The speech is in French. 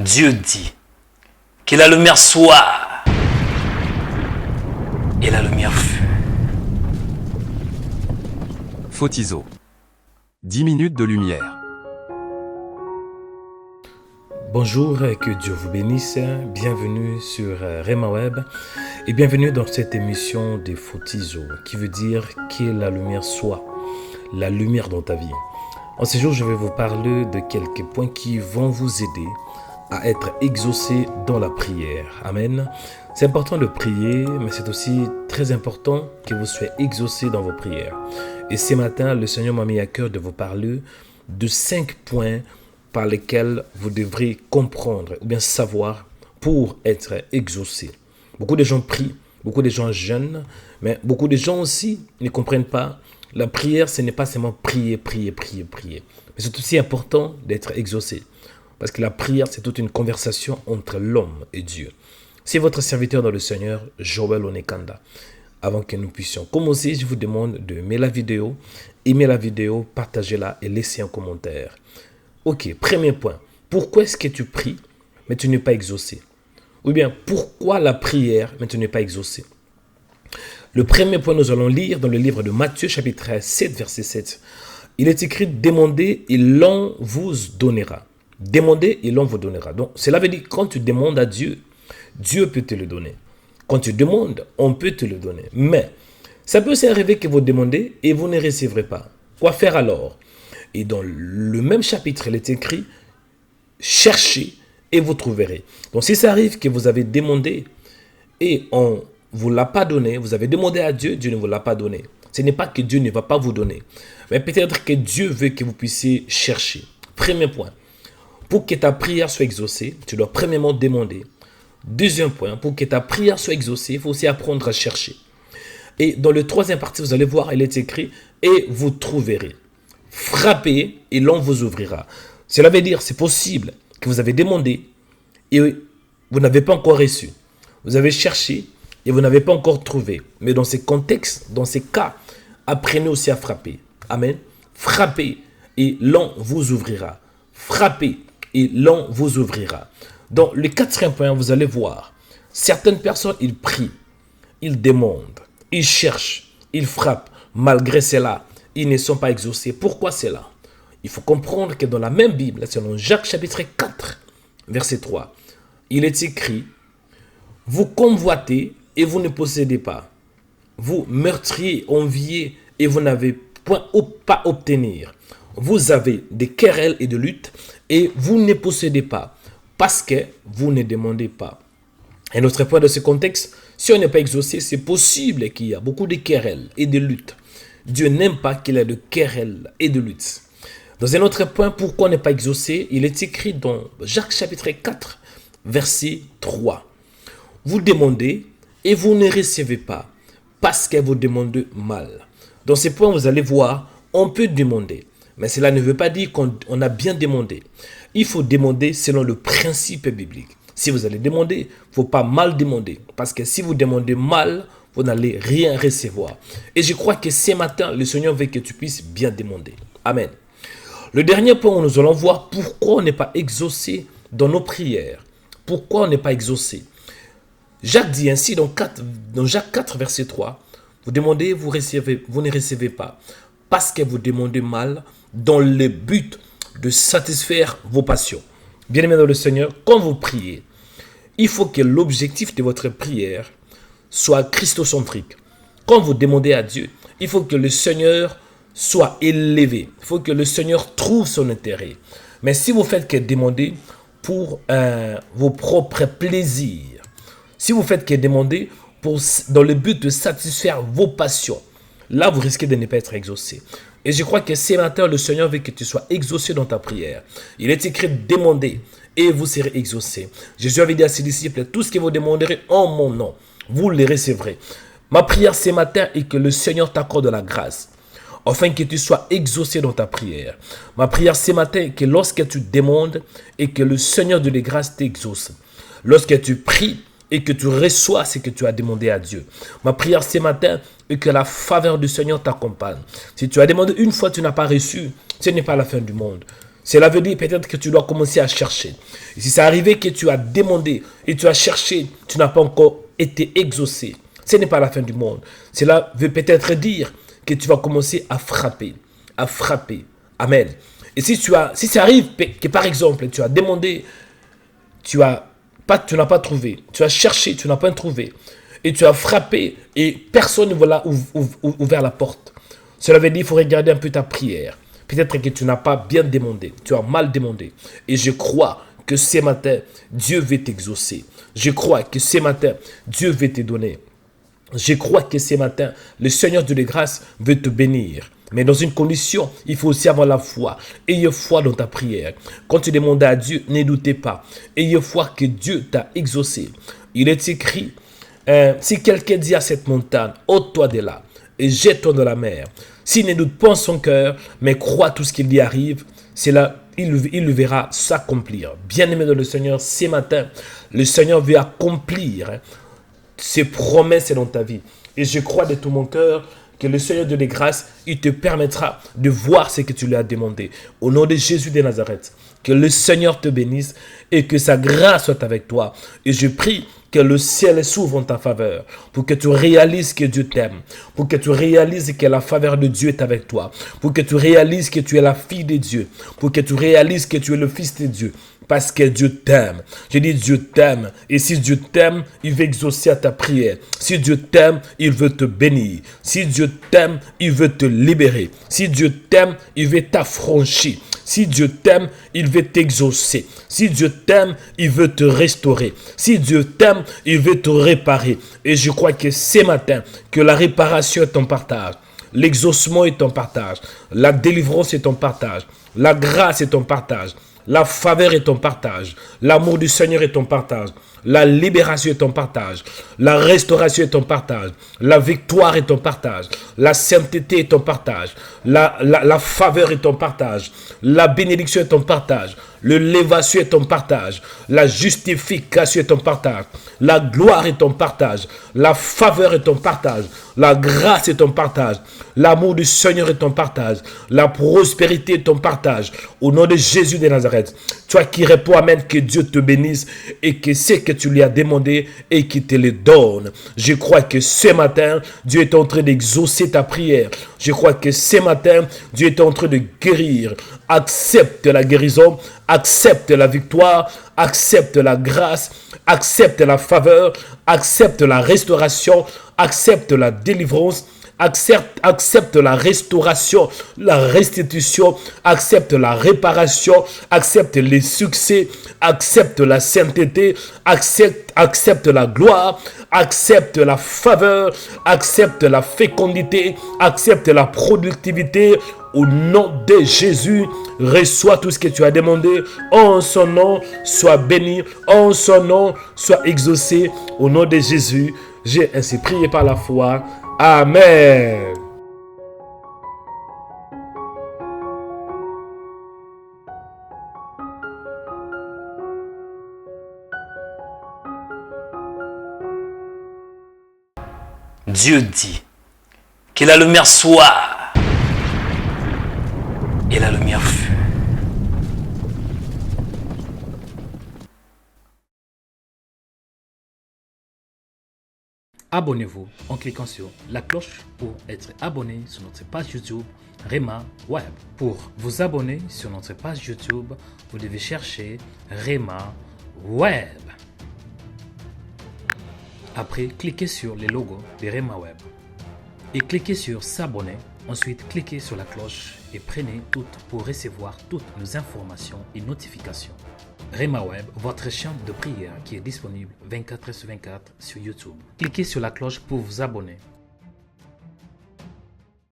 Dieu dit que la lumière soit, et la lumière fut. Photizo. 10 minutes de lumière. Bonjour, que Dieu vous bénisse. Bienvenue sur Rema Web et bienvenue dans cette émission de Photizo qui veut dire que la lumière soit, la lumière dans ta vie. En ce jour, je vais vous parler de quelques points qui vont vous aider à être exaucé dans la prière. Amen. C'est important de prier, mais c'est aussi très important que vous soyez exaucé dans vos prières. Et ce matin, le Seigneur m'a mis à cœur de vous parler de 5 points par lesquels vous devrez comprendre ou bien savoir pour être exaucé. Beaucoup de gens prient, beaucoup de gens jeûnent, mais beaucoup de gens aussi ne comprennent pas. La prière, ce n'est pas seulement prier. Mais c'est aussi important d'être exaucé. Parce que la prière, c'est toute une conversation entre l'homme et Dieu. C'est votre serviteur dans le Seigneur, Joël Onekanda. Avant que nous puissions commencer, je vous demande de aimer la vidéo, partagez-la et laissez un commentaire. Ok, premier point. Pourquoi est-ce que tu pries, mais tu n'es pas exaucé? Ou bien, pourquoi la prière, mais tu n'es pas exaucé? Le premier point, nous allons lire dans le livre de Matthieu, chapitre 7, verset 7. Il est écrit, demandez et l'on vous donnera. Demandez et l'on vous donnera. Donc, cela veut dire que quand tu demandes à Dieu, Dieu peut te le donner. Quand tu demandes, on peut te le donner. Mais, ça peut s'arriver que vous demandez et vous ne recevrez pas. Quoi faire alors? Et dans le même chapitre, il est écrit, cherchez et vous trouverez. Donc, si ça arrive que vous avez demandé et on ne vous l'a pas donné, vous avez demandé à Dieu, Dieu ne vous l'a pas donné. Ce n'est pas que Dieu ne va pas vous donner. Mais peut-être que Dieu veut que vous puissiez chercher. Premier point. Pour que ta prière soit exaucée, tu dois premièrement demander. Deuxième point, pour que ta prière soit exaucée, il faut aussi apprendre à chercher. Et dans le troisième partie, vous allez voir, il est écrit, et vous trouverez. Frappez et l'on vous ouvrira. Cela veut dire, c'est possible que vous avez demandé et vous n'avez pas encore reçu. Vous avez cherché et vous n'avez pas encore trouvé. Mais dans ces contextes, dans ces cas, apprenez aussi à frapper. Amen. Frappez et l'on vous ouvrira. Frappez et l'on vous ouvrira. Dans le quatrième point, vous allez voir, certaines personnes, ils prient, ils demandent, ils cherchent, ils frappent. Malgré cela, ils ne sont pas exaucés. Pourquoi cela? Il faut comprendre que dans la même Bible, selon Jacques chapitre 4, verset 3, il est écrit, vous convoitez et vous ne possédez pas. Vous meurtriez, enviez et vous n'avez pas obtenir. Vous avez des querelles et de luttes et vous ne possédez pas parce que vous ne demandez pas. Un autre point de ce contexte, si on n'est pas exaucé, c'est possible qu'il y a beaucoup de querelles et de luttes. Dieu n'aime pas qu'il y ait de querelles et de luttes. Dans un autre point, pourquoi on n'est pas exaucé, il est écrit dans Jacques chapitre 4, verset 3. Vous demandez et vous ne recevez pas parce que vous demandez mal. Dans ces points, vous allez voir, on peut demander. Mais cela ne veut pas dire qu'on a bien demandé. Il faut demander selon le principe biblique. Si vous allez demander, il ne faut pas mal demander. Parce que si vous demandez mal, vous n'allez rien recevoir. Et je crois que ce matin, le Seigneur veut que tu puisses bien demander. Amen. Le dernier point où nous allons voir pourquoi on n'est pas exaucé dans nos prières. Pourquoi on n'est pas exaucé. Jacques dit ainsi dans Jacques 4, verset 3. Vous demandez, vous ne recevez pas. Parce que vous demandez mal dans le but de satisfaire vos passions. Bien-aimés dans le Seigneur, quand vous priez, il faut que l'objectif de votre prière soit christocentrique. Quand vous demandez à Dieu, il faut que le Seigneur soit élevé. Il faut que le Seigneur trouve son intérêt. Mais si vous faites que demander pour vos propres plaisirs, si vous faites que demander dans le but de satisfaire vos passions, là, vous risquez de ne pas être exaucé. Et je crois que ce matin, le Seigneur veut que tu sois exaucé dans ta prière. Il est écrit, demandez et vous serez exaucés. Jésus avait dit à ses disciples, tout ce que vous demanderez en mon nom, vous le recevrez. Ma prière ce matin est que le Seigneur t'accorde la grâce, afin que tu sois exaucé dans ta prière. Ma prière ce matin est que lorsque tu demandes et que le Seigneur de la grâce t'exauce. Lorsque tu pries, et que tu reçois ce que tu as demandé à Dieu. Ma prière ce matin est que la faveur du Seigneur t'accompagne. Si tu as demandé une fois, tu n'as pas reçu, ce n'est pas la fin du monde. Cela veut dire peut-être que tu dois commencer à chercher. Et si c'est arrivé que tu as demandé et tu as cherché, tu n'as pas encore été exaucé, ce n'est pas la fin du monde. Cela veut peut-être dire que tu vas commencer à frapper. À frapper. Amen. Et si ça arrive que par exemple, tu as demandé, tu n'as pas trouvé, tu as cherché, tu n'as pas trouvé, et tu as frappé et personne ne voilà ouvert la porte. Cela veut dire qu'il faut regarder un peu ta prière. Peut-être que tu n'as pas bien demandé, tu as mal demandé. Et je crois que ce matin, Dieu veut t'exaucer. Je crois que ce matin, Dieu veut te donner. Je crois que ce matin, le Seigneur de la grâce veut te bénir. Mais dans une condition, il faut aussi avoir la foi. Ayez foi dans ta prière. Quand tu demandes à Dieu, ne doutez pas. Ayez foi que Dieu t'a exaucé. Il est écrit, si quelqu'un dit à cette montagne, ôte-toi de là et jette-toi dans la mer. S'il ne doute pas en son cœur, mais croit tout ce qui lui arrive, c'est là, il le verra s'accomplir. Bien-aimé dans le Seigneur, ce matin, le Seigneur veut accomplir ses promesses dans ta vie. Et je crois de tout mon cœur que le Seigneur de les grâces, il te permettra de voir ce que tu lui as demandé. Au nom de Jésus de Nazareth, que le Seigneur te bénisse et que sa grâce soit avec toi. Et je prie que le ciel s'ouvre en ta faveur pour que tu réalises que Dieu t'aime, pour que tu réalises que la faveur de Dieu est avec toi, pour que tu réalises que tu es la fille de Dieu, pour que tu réalises que tu es le fils de Dieu. Parce que Dieu t'aime. Je dis Dieu t'aime. Et si Dieu t'aime, il veut exaucer à ta prière. Si Dieu t'aime, il veut te bénir. Si Dieu t'aime, il veut te libérer. Si Dieu t'aime, il veut t'affranchir. Si Dieu t'aime, il veut t'exaucer. Si Dieu t'aime, il veut te restaurer. Si Dieu t'aime, il veut te réparer. Et je crois que ce matin, que la réparation est ton partage. L'exaucement est ton partage. La délivrance est ton partage. La grâce est ton partage. La faveur est ton partage. L'amour du Seigneur est ton partage. La libération est ton partage. La restauration est ton partage. La victoire est ton partage. La sainteté est ton partage. La faveur est ton partage. La bénédiction est ton partage. L'élévation est ton partage. La justification est ton partage. La gloire est ton partage. La faveur est ton partage. La grâce est ton partage. L'amour du Seigneur est ton partage. La prospérité est ton partage. Au nom de Jésus de Nazareth, toi qui réponds amen, que Dieu te bénisse et que ce que tu lui as demandé et qu'il te le donne. Je crois que ce matin, Dieu est en train d'exaucer ta prière. Je crois que ce matin, Dieu est en train de guérir. Accepte la guérison, accepte la victoire, accepte la grâce, accepte la faveur, accepte la restauration, accepte la délivrance, accepte la restauration, la restitution, accepte la réparation, accepte les succès, accepte la sainteté, accepte la gloire, accepte la faveur, accepte la fécondité, accepte la productivité. Au nom de Jésus, reçois tout ce que tu as demandé. En son nom, sois béni. En son nom, sois exaucé. Au nom de Jésus, j'ai ainsi prié par la foi. Amen. Dieu dit que la lumière soit et la lumière fut. Abonnez-vous en cliquant sur la cloche pour être abonné sur notre page YouTube Rema Web. Pour vous abonner sur notre page YouTube, vous devez chercher Rema Web. Après, cliquez sur le logo de Rema Web et cliquez sur s'abonner. Ensuite, cliquez sur la cloche et prenez toutes pour recevoir toutes nos informations et notifications. Rema Web, votre chaîne de prière qui est disponible 24h sur 24 sur YouTube. Cliquez sur la cloche pour vous abonner.